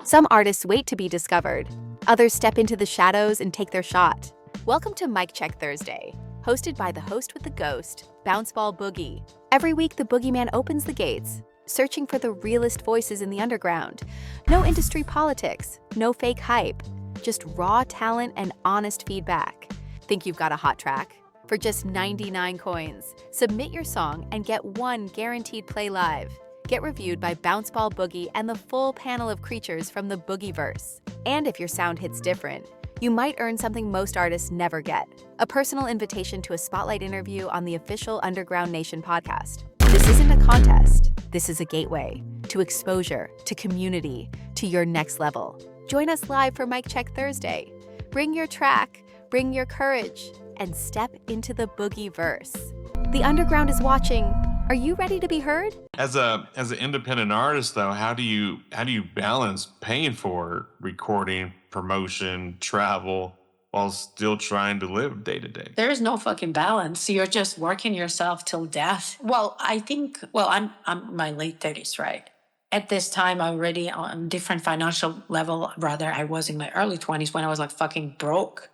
Some artists wait to be discovered. Others step into the shadows and take their shot. Welcome to Mic Check Thursday, hosted by the host with the ghost, Bounce Ball Boogie. Every week, the boogeyman opens the gates, searching for the realest voices in the underground. No industry politics, no fake hype, just raw talent and honest feedback. Think you've got a hot track? For just 99 coins, submit your song and get one guaranteed play live. Get reviewed by Bounce Ball Boogie and the full panel of creatures from the Boogieverse. And if your sound hits different, you might earn something most artists never get: a personal invitation to a spotlight interview on the official Underground Nation podcast. This isn't a contest. This is a gateway to exposure, to community, to your next level. Join us live for Mic Check Thursday. Bring your track, bring your courage, and step into the Boogieverse. The underground is watching. Are you ready to be heard? As an independent artist, though, how do you balance paying for recording, promotion, travel, while still trying to live day to day? There is no fucking balance. You're just working yourself till death. Well, I think, I'm in my late 30s, right? At this time, I'm already on different financial level. Rather, I was in my early 20s when I was like fucking broke.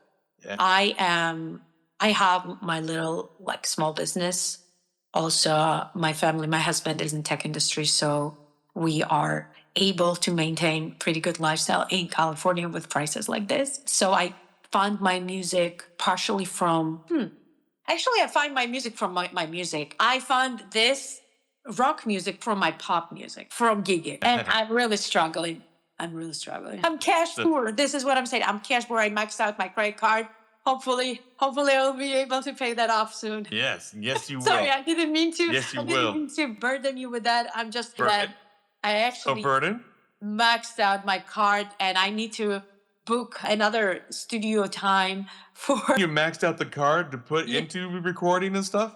Yeah. I have my little like small business. Also, my family, my husband is in tech industry, so we are able to maintain pretty good lifestyle in California with prices like this. So I found my music partially from, actually I find my music from my music. I found this rock music from my pop music, from gigging. And I'm really struggling. I'm cash poor. This is what I'm saying. I'm cash poor. I maxed out my credit card. Hopefully I'll be able to pay that off soon. Yes, you Sorry, will. I didn't mean to. Yes, you I didn't will. mean to burden you with that. I'm just Burden? glad I actually burden? maxed out my card and I need to book another studio time for. You maxed out the card to put Yeah. into recording and stuff?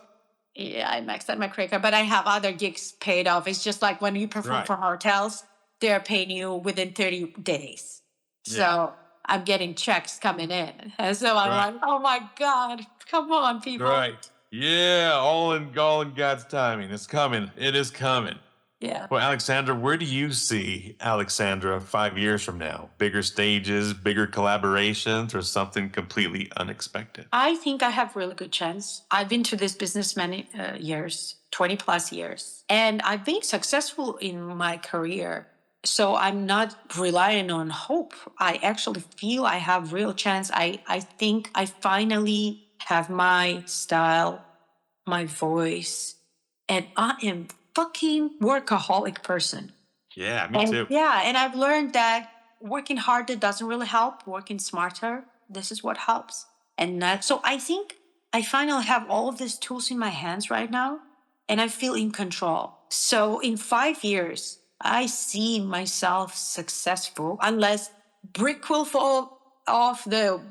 Yeah, I maxed out my credit card, but I have other gigs paid off. It's just like when you perform Right. for hotels, they're paying you within 30 days. So I'm getting checks coming in. And so I'm Right. like, oh my God, come on, people. Right. Yeah, all in God's timing. It's coming. It is coming. Yeah. Well, Alexandra, where do you see Alexandra 5 years from now? Bigger stages, bigger collaborations, or something completely unexpected? I think I have really good chance. I've been to this business many years, 20 plus years, and I've been successful in my career. So I'm not relying on hope. I actually feel I have real chance. I think I finally have my style, my voice, and I am fucking workaholic person. Yeah, me too. Yeah, and I've learned that working harder doesn't really help. Working smarter, this is what helps. And so I think I finally have all of these tools in my hands right now, and I feel in control. So in 5 years, I see myself successful, unless brick will fall off the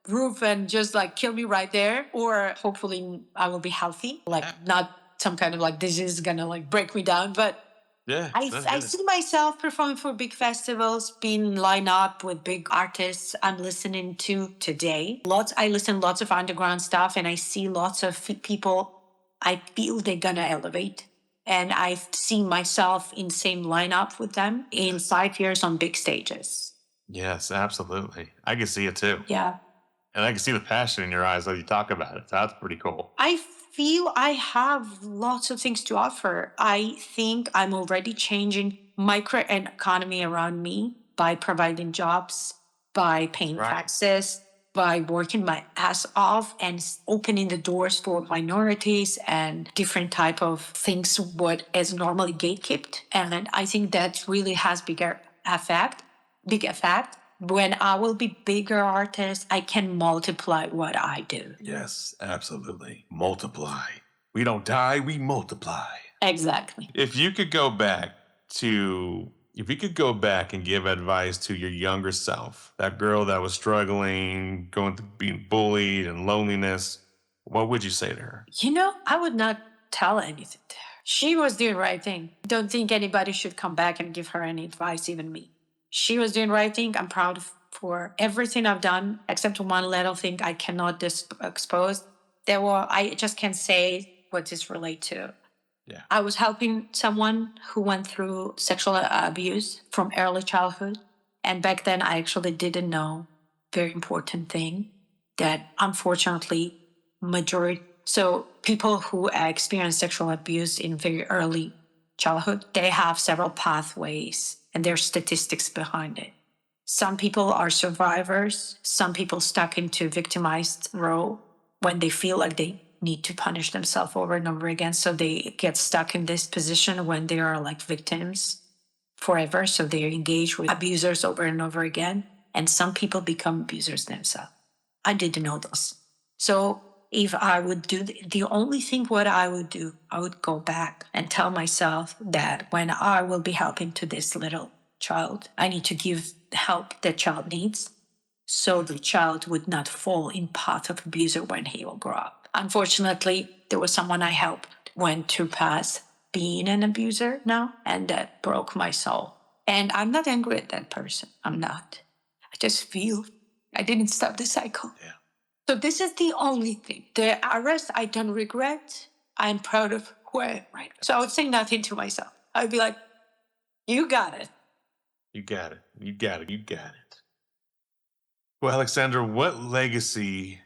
roof and just like kill me right there, or hopefully I will be healthy, like not some kind of like disease is gonna like break me down, but Yeah. I see myself performing for big festivals, being lined up with big artists I'm listening to today. I listen lots of underground stuff, and I see lots of people I feel they're gonna elevate. And I see myself in same lineup with them in 5 years on big stages. Yes, absolutely. I can see it too. Yeah. And I can see the passion in your eyes as you talk about it. So that's pretty cool. I feel I have lots of things to offer. I think I'm already changing micro and economy around me by providing jobs, by paying taxes, by working my ass off and opening the doors for minorities and different type of things what is normally gatekept. And I think that really has big effect. When I will be bigger artist, I can multiply what I do. Yes, absolutely. Multiply. We don't die, we multiply. Exactly. If you could go back and give advice to your younger self, that girl that was struggling, going through being bullied and loneliness, what would you say to her? I would not tell anything to her. She was doing the right thing. Don't think anybody should come back and give her any advice, even me. She was doing the right thing. I'm proud for everything I've done, except one little thing I cannot expose. I just can't say what this relate to. Yeah. I was helping someone who went through sexual abuse from early childhood. And back then I actually didn't know very important thing that unfortunately so people who experience sexual abuse in very early childhood, they have several pathways and there are statistics behind it. Some people are survivors. Some people stuck into victimized role when they feel like they need to punish themselves over and over again. So they get stuck in this position when they are like victims forever. So they engage with abusers over and over again. And some people become abusers themselves. I didn't know this. So if I would do the only thing what I would do, I would go back and tell myself that when I will be helping to this little child, I need to give the help that child needs so the child would not fall in path of abuser when he will grow up. Unfortunately, There was someone I helped went to pass being an abuser now, and that broke my soul. And I'm not angry at that person. I'm not. I just feel I didn't stop the cycle. Yeah. So this is the only thing. The arrest I don't regret. I'm proud of who I am right now. So I would say nothing to myself. I'd be like, you got it. You got it. You got it. You got it. Well, Alexandra, what legacy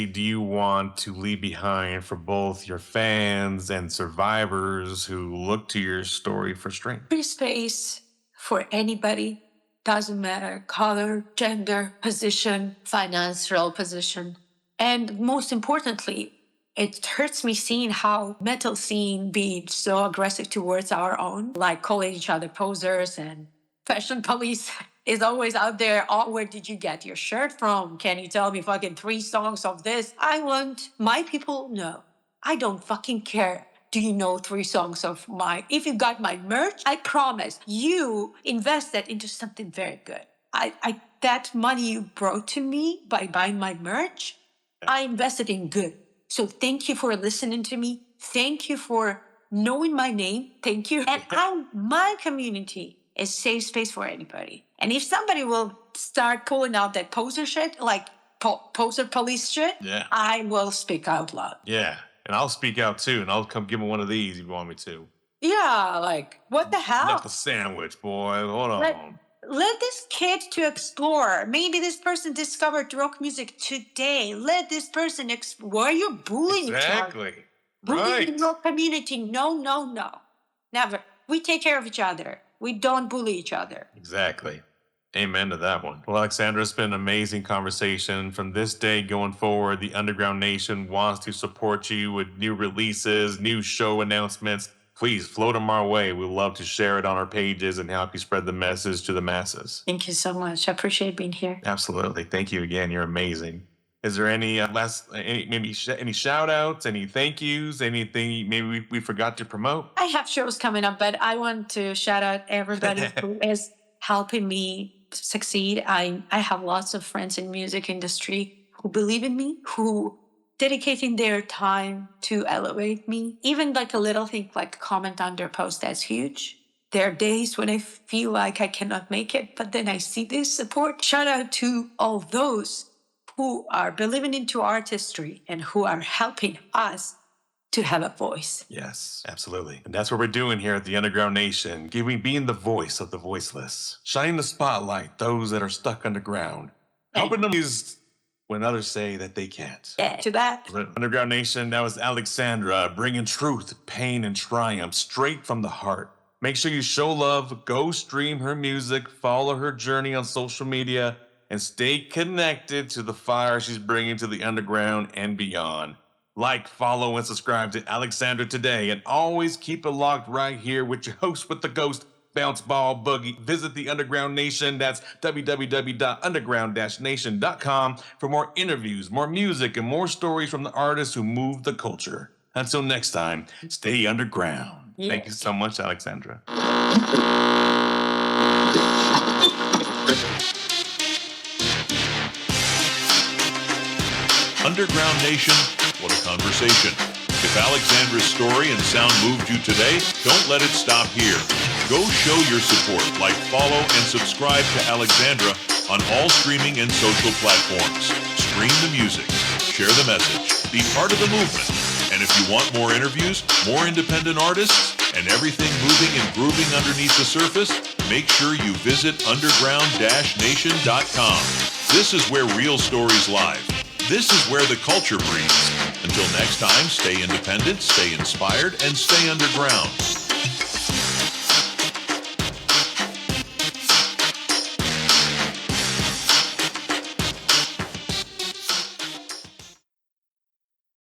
do you want to leave behind for both your fans and survivors who look to your story for strength? Free space for anybody. Doesn't matter, color, gender, position, financial position. And most importantly, it hurts me seeing how metal scene being so aggressive towards our own, like calling each other posers, and fashion police is always out there. Oh, where did you get your shirt from? Can you tell me fucking 3 songs of this? I want my people know. I don't fucking care. Do you know 3 songs of my? If you got my merch, I promise you invested into something very good. I that money you brought to me by buying my merch, I invested in good. So thank you for listening to me. Thank you for knowing my name. Thank you. And my community is safe space for anybody. And if somebody will start pulling out that poser shit, like poser police shit, Yeah. I will speak out loud. Yeah. And I'll speak out too, and I'll come give him one of these if you want me to. Yeah, like, what the hell? Knuckle sandwich, boy. Hold on. Let this kid to explore. Maybe this person discovered rock music today. Let this person explore. Why are you bullying each other? Exactly. Bullying Right. in your community. No. Never. We take care of each other. We don't bully each other. Exactly. Amen to that one. Well, Alexandra, it's been an amazing conversation. From this day going forward, the Underground Nation wants to support you with new releases, new show announcements. Please float them our way. We'd love to share it on our pages and help you spread the message to the masses. Thank you so much. I appreciate being here. Absolutely. Thank you again. You're amazing. Is there any any shout outs, any thank yous, anything maybe we forgot to promote? I have shows coming up, but I want to shout out everybody who is helping me succeed. I have lots of friends in music industry who believe in me, who dedicating their time to elevate me. Even like a little thing like comment on their post, that's huge. There are days when I feel like I cannot make it, but then I see this support. Shout out to all those who are believing into artistry and who are helping us to have a voice. Yes, absolutely. And that's what we're doing here at the Underground Nation, being the voice of the voiceless, shining the spotlight those that are stuck underground, helping them use when others say that they can't. Yeah, to that. Underground Nation, that was Alex Sandra, bringing truth, pain, and triumph straight from the heart. Make sure you show love, go stream her music, follow her journey on social media, and stay connected to the fire she's bringing to the underground and beyond. Like, follow, and subscribe to Alexandra today, and always keep it locked right here with your host with the ghost, Bounce Ball Boogie. Visit the Underground Nation. That's www.underground-nation.com for more interviews, more music, and more stories from the artists who move the culture. Until next time, stay underground. Yeah. Thank you so much, Alexandra. Underground Nation, what a conversation. If Alexandra's story and sound moved you today, don't let it stop here. Go show your support, like, follow, and subscribe to Alexandra on all streaming and social platforms. Stream the music, share the message, be part of the movement. And if you want more interviews, more independent artists, and everything moving and grooving underneath the surface, make sure you visit underground-nation.com. This is where real stories live. This is where the culture breathes. Until next time, stay independent, stay inspired, and stay underground.